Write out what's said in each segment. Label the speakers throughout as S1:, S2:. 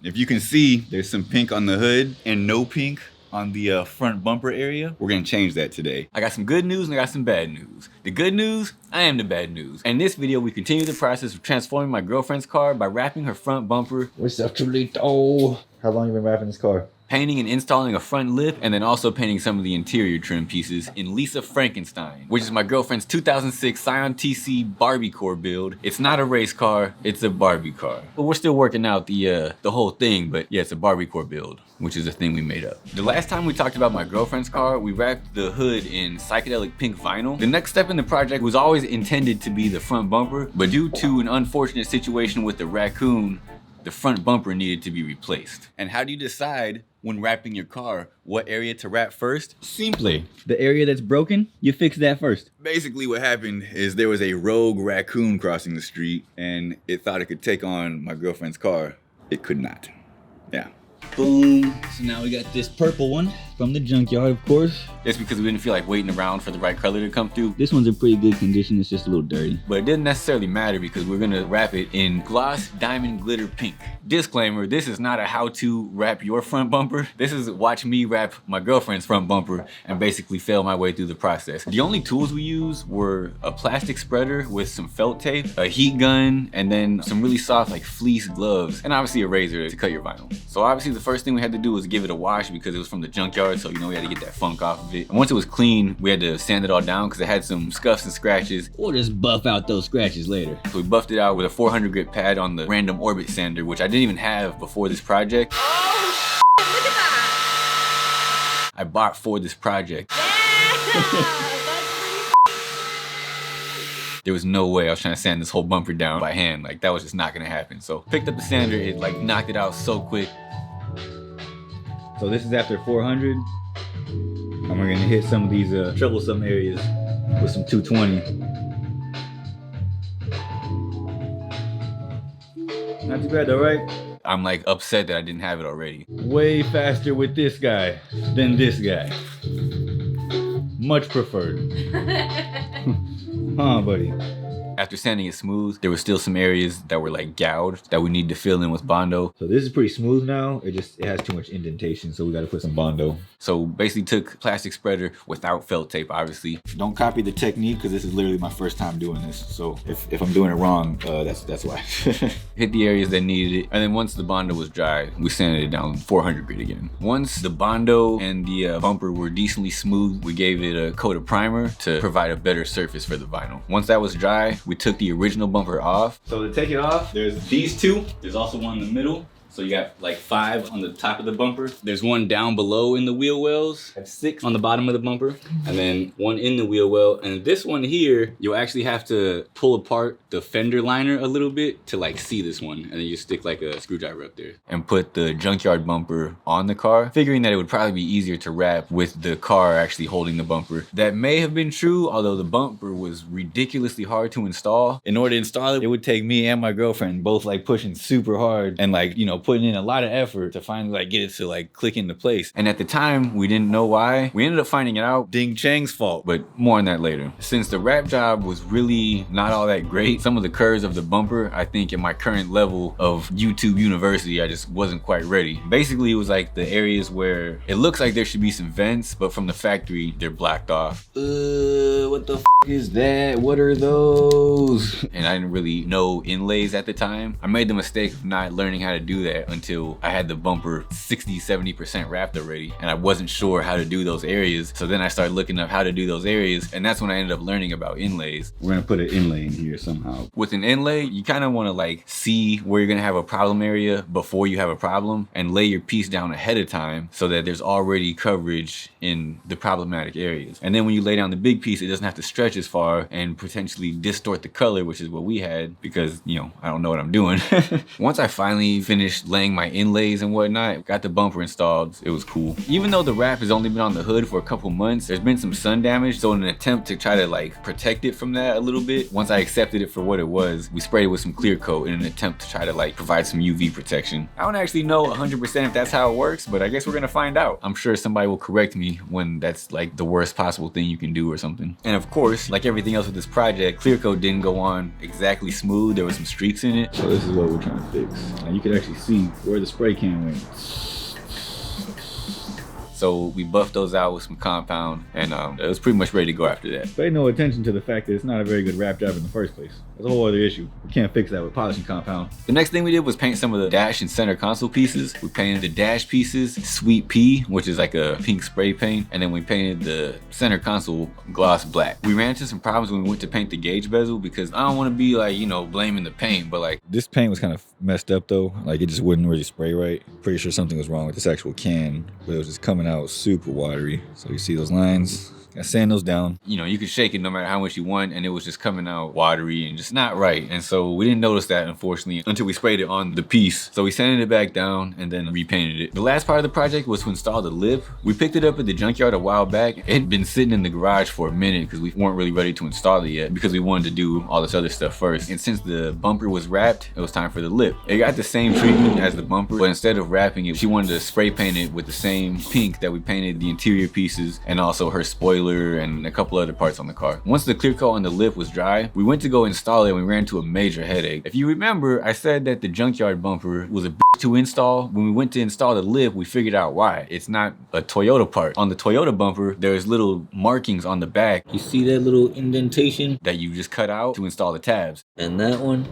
S1: If you can see, there's some pink on the hood and no pink on the front bumper area. We're gonna change that today. I got some good news and I got some bad news. The good news, I am the bad news. And in this video, we continue the process of transforming my girlfriend's car by wrapping her front bumper.
S2: What's up, Cholito? How long you been wrapping this car?
S1: Painting and installing a front lip, and then also painting some of the interior trim pieces in Lisa Frankenstein, which is my girlfriend's 2006 Scion TC Barbie core build. It's not a race car, it's a Barbie car. But we're still working out the whole thing, but yeah, it's a Barbie core build, which is a thing we made up. The last time we talked about my girlfriend's car, we wrapped the hood in psychedelic pink vinyl. The next step in the project was always intended to be the front bumper, but due to an unfortunate situation with the raccoon, the front bumper needed to be replaced. And how do you decide when wrapping your car what area to wrap first? Simply,
S3: The area that's broken, you fix that first.
S1: basically what happened is there was a rogue raccoon crossing the street and it thought it could take on my girlfriend's car. It could not. Yeah.
S3: Boom. So now we got this purple one from the junkyard, of course.
S1: It's because we didn't feel like waiting around for the right color to come through.
S3: This one's in pretty good condition, it's just a little dirty.
S1: But it didn't necessarily matter because we're gonna wrap it in gloss diamond glitter pink. Disclaimer, this is not a how to wrap your front bumper. This is watch me wrap my girlfriend's front bumper and basically fail my way through the process. The only tools we used were a plastic spreader with some felt tape, a heat gun, and then some really soft like fleece gloves, and obviously a razor to cut your vinyl. So obviously the first thing we had to do was give it a wash because it was from the junkyard, so you know we had to get that funk off of it. And once it was clean, we had to sand it all down because it had some scuffs and scratches.
S3: We'll just buff out those scratches later.
S1: So we buffed it out with a 400 grit pad on the random orbit sander, which I didn't even have before this project.
S4: Oh, look at that!
S1: I bought for this project. There was no way I was trying to sand this whole bumper down by hand. Like that was just not gonna happen. So picked up the sander, it like knocked it out so quick.
S3: So this is after 400. And we're gonna hit some of these troublesome areas with some 220. Not too bad though, right?
S1: I'm like upset that I didn't have it already.
S3: Way faster with this guy than this guy. Much preferred. Huh, buddy?
S1: After sanding it smooth, there were still some areas that were like gouged that we need to fill in with Bondo.
S3: So this is pretty smooth now. It has too much indentation, so we gotta put some Bondo.
S1: So basically took plastic spreader without felt tape, obviously. Don't copy the technique because this is literally my first time doing this. So if I'm doing it wrong, that's why. Hit the areas that needed it. And then once the Bondo was dry, we sanded it down 400 grit again. Once the Bondo and the bumper were decently smooth, we gave it a coat of primer to provide a better surface for the vinyl. Once that was dry, we took the original bumper off. So to take it off, there's these two. There's also one in the middle. So you got like 5 on the top of the bumper. There's one down below in the wheel wells. I have 6 on the bottom of the bumper. And then one in the wheel well. And this one here, you'll actually have to pull apart the fender liner a little bit to like see this one. And then you stick like a screwdriver up there. And put the junkyard bumper on the car, figuring that it would probably be easier to wrap with the car actually holding the bumper. That may have been true, although the bumper was ridiculously hard to install. In order to install it, it would take me and my girlfriend both like pushing super hard and like, you know, putting in a lot of effort to finally like get it to like click into place. And at the time, we didn't know why. We ended up finding it out. Ding Chang's fault, but more on that later. Since the wrap job was really not all that great, some of the curves of the bumper, I think at my current level of YouTube university, I just wasn't quite ready. Basically, it was like the areas where it looks like there should be some vents, but from the factory, they're blocked off.
S3: What the f is that? What are those?
S1: And I didn't really know inlays at the time. I made the mistake of not learning how to do that until I had the bumper 60-70% wrapped already, and I wasn't sure how to do those areas. So then I started looking up how to do those areas, and that's when I ended up learning about inlays.
S3: We're gonna put an inlay in here somehow.
S1: With an inlay, you kind of want to like see where you're gonna have a problem area before you have a problem, and lay your piece down ahead of time so that there's already coverage in the problematic areas. And then when you lay down the big piece, it doesn't have to stretch as far and potentially distort the color, which is what we had because, you know, I don't know what I'm doing. Once I finally finished laying my inlays and whatnot, got the bumper installed, it was cool. Even though the wrap has only been on the hood for a couple months, there's been some sun damage, so in an attempt to try to like protect it from that a little bit, once I accepted it for what it was, we sprayed it with some clear coat in an attempt to try to like provide some UV protection. I don't actually know 100% if that's how it works, but I guess we're gonna find out. I'm sure somebody will correct me when that's like the worst possible thing you can do or something. And of course, like everything else with this project, clear coat didn't go on exactly smooth. There were some streaks in it.
S3: So this is what we're trying to fix. Now you can actually see see where the spray can went.
S1: So we buffed those out with some compound, and it was pretty much ready to go after that.
S3: Pay no attention to the fact that it's not a very good wrap job in the first place. That's a whole other issue. We can't fix that with polishing compound.
S1: The next thing we did was paint some of the dash and center console pieces. We painted the dash pieces Sweet Pea, which is like a pink spray paint, and then we painted the center console gloss black. We ran into some problems when we went to paint the gauge bezel because I don't want to be like, you know, blaming the paint, but like
S3: this paint was kind of messed up though. Like it just wouldn't really spray right. Pretty sure something was wrong with this actual can, but it was just coming out super watery. So you see those lines? Gotta sand those down.
S1: You know, you could shake it no matter how much you want, and it was just coming out watery and just not right. And so we didn't notice that, unfortunately, until we sprayed it on the piece. So we sanded it back down and then repainted it. The last part of the project was to install the lip. We picked it up at the junkyard a while back. It had been sitting in the garage for a minute because we weren't really ready to install it yet because we wanted to do all this other stuff first. And since the bumper was wrapped, it was time for the lip. It got the same treatment as the bumper, but instead of wrapping it, she wanted to spray paint it with the same pink that we painted the interior pieces and also her spoiler and a couple other parts on the car. Once the clear coat on the lip was dry, we went to go install it and we ran into a major headache. If you remember, I said that the junkyard bumper was a bitch to install. When we went to install the lip, we figured out why. It's not a Toyota part. On the Toyota bumper, there's little markings on the back. You see that little indentation that you just cut out to install the tabs? And that one,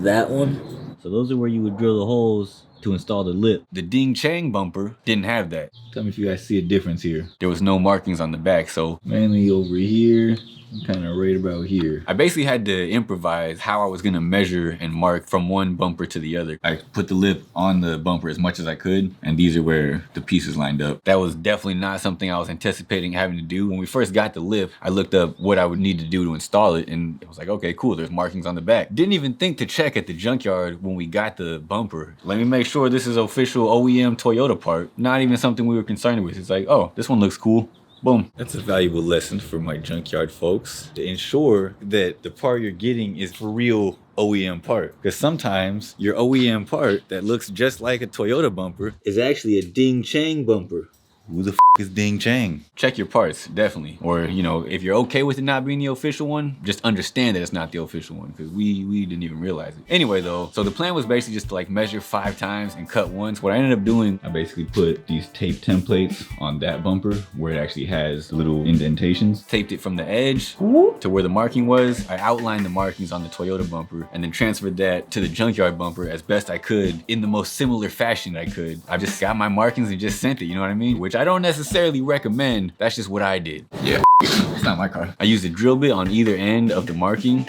S1: that one.
S3: So those are where you would drill the holes to install the lip.
S1: The Ding Chang bumper didn't have that.
S3: Tell me if you guys see a difference here.
S1: There was no markings on the back, so
S3: mainly over here, kind of right about here.
S1: I basically had to improvise how I was gonna measure and mark from one bumper to the other. I put the lip on the bumper as much as I could, and these are where the pieces lined up. That was definitely not something I was anticipating having to do. When we first got the lip, I looked up what I would need to do to install it, and it was like, okay, cool, there's markings on the back. Didn't even think to check at the junkyard when we got the bumper. Let me make sure this is official OEM Toyota part. Not even something we were concerned with. It's like, oh, this one looks cool. Boom.
S3: That's a valuable lesson for my junkyard folks, to ensure that the part you're getting is for real OEM part. Because sometimes your OEM part that looks just like a Toyota bumper is actually a Ding Chang bumper. Who the is Ding Chang?
S1: Check your parts, definitely. Or, you know, if you're okay with it not being the official one, just understand that it's not the official one, because we didn't even realize it. Anyway, though, so the plan was basically just to like measure 5 times and cut once. What I ended up doing,
S3: I basically put these tape templates on that bumper where it actually has little indentations.
S1: Taped it from the edge to where the marking was. I outlined the markings on the Toyota bumper and then transferred that to the junkyard bumper as best I could in the most similar fashion I could. I just got my markings and just sent it, you know what I mean? Which I don't necessarily recommend. That's just what I did. Yeah, it's not my car. I used a drill bit on either end of the marking.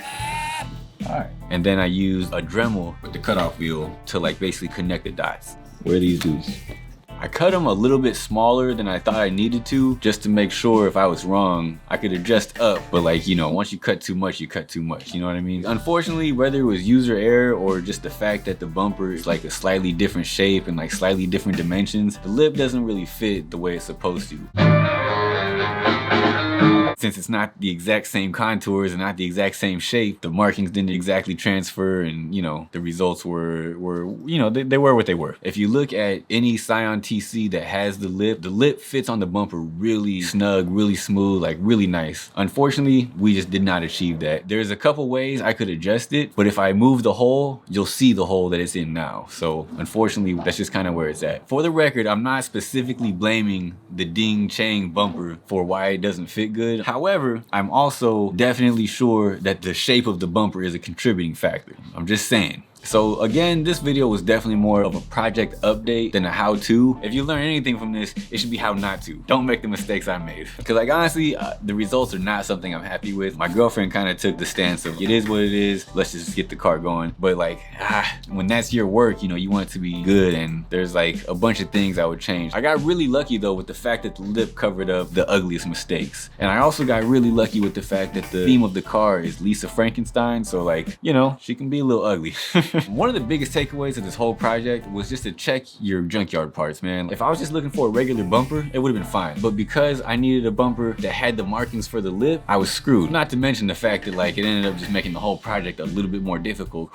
S3: All right.
S1: And then I used a Dremel with the cutoff wheel to like basically connect the dots.
S3: Where are these dudes?
S1: I cut them a little bit smaller than I thought I needed to, just to make sure if I was wrong, I could adjust up. But like, you know, once you cut too much, you cut too much, you know what I mean? Unfortunately, whether it was user error or just the fact that the bumper is like a slightly different shape and like slightly different dimensions, the lip doesn't really fit the way it's supposed to. Since it's not the exact same contours and not the exact same shape, the markings didn't exactly transfer, and you know, the results were you know, they were what they were. If you look at any Scion TC that has the lip fits on the bumper really snug, really smooth, like really nice. Unfortunately, we just did not achieve that. There's a couple ways I could adjust it, but if I move the hole, you'll see the hole that it's in now. So unfortunately, that's just kind of where it's at. For the record, I'm not specifically blaming the Ding Chang bumper for why it doesn't fit good. However, I'm also definitely sure that the shape of the bumper is a contributing factor. I'm just saying. So again, this video was definitely more of a project update than a how-to. If you learn anything from this, it should be how not to. Don't make the mistakes I made. Because like honestly, the results are not something I'm happy with. My girlfriend kind of took the stance of it is what it is, let's just get the car going. But like, when that's your work, you know, you want it to be good, and there's like a bunch of things I would change. I got really lucky though with the fact that the lip covered up the ugliest mistakes. And I also got really lucky with the fact that the theme of the car is Lisa Frankenstein, so like, you know, she can be a little ugly. One of the biggest takeaways of this whole project was just to check your junkyard parts, man. If I was just looking for a regular bumper, it would have been fine. But because I needed a bumper that had the markings for the lip, I was screwed. Not to mention the fact that like it ended up just making the whole project a little bit more difficult.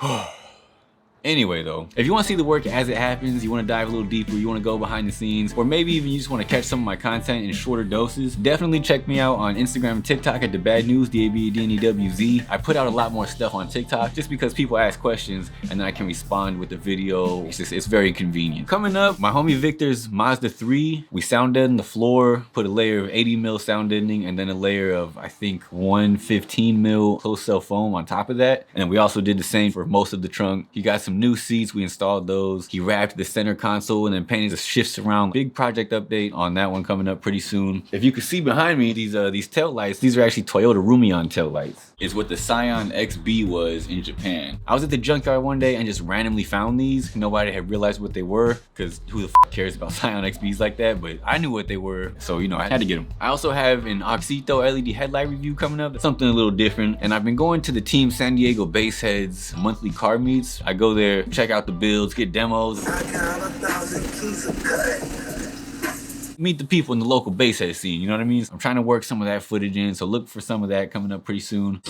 S1: Anyway though, if you want to see the work as it happens, you want to dive a little deeper, you want to go behind the scenes, or maybe even you just want to catch some of my content in shorter doses, definitely check me out on Instagram and TikTok at DaBadNewz, DaBadNewz. I put out a lot more stuff on TikTok just because people ask questions and then I can respond with the video. It's very convenient. Coming up, my homie Victor's Mazda 3. We sound deadened the floor, put a layer of 80 mil sound deadening and then a layer of, I think, 115 mil closed cell foam on top of that. And then we also did the same for most of the trunk. He got some new seats, we installed those. He wrapped the center console and then painted the shifts around. Big project update on that one coming up pretty soon. If you can see behind me, these tail lights, these are actually Toyota Rumion tail lights. It's what the Scion XB was in Japan. I was at the junkyard one day and just randomly found these. Nobody had realized what they were, because who the f cares about Scion XBs like that, but I knew what they were, so you know, I had to get them. I also have an Oxito LED headlight review coming up. That's something a little different. And I've been going to the Team San Diego Baseheads monthly car meets. I go there, check out the builds, get demos. I got 1,000 keys of cut. Meet the people in the local basehead scene, you know what I mean? I'm trying to work some of that footage in, so look for some of that coming up pretty soon.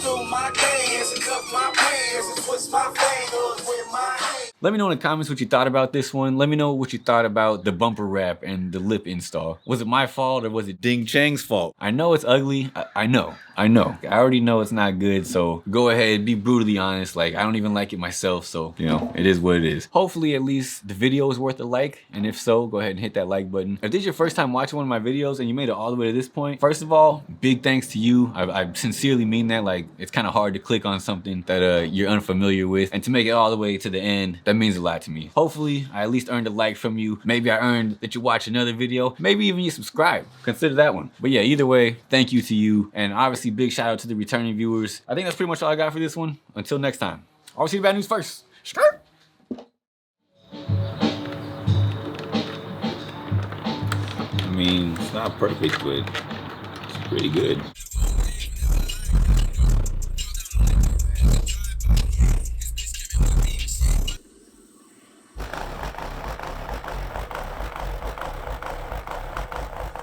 S1: Let me know in the comments what you thought about this one. Let me know what you thought about the bumper wrap and the lip install. Was it my fault or was it Ding Chang's fault? I know it's ugly. I know. I already know it's not good, so go ahead, be brutally honest. Like, I don't even like it myself, so, you know, it is what it is. Hopefully, at least the video is worth a like, and if so, go ahead and hit that like button. If this is your first time watching one of my videos and you made it all the way to this point, first of all, big thanks to you. I sincerely mean that. Like, it's kind of hard to click on something that you're unfamiliar with, and to make it all the way to the end, that means a lot to me. Hopefully, I at least earned a like from you. Maybe I earned that you watch another video. Maybe even you subscribe. Consider that one. But yeah, either way, thank you to you, and obviously big shout out to the returning viewers. I think that's pretty much all I got for this one. Until next time, always see the bad news first. Skirt. I mean, it's not perfect, but it's pretty good.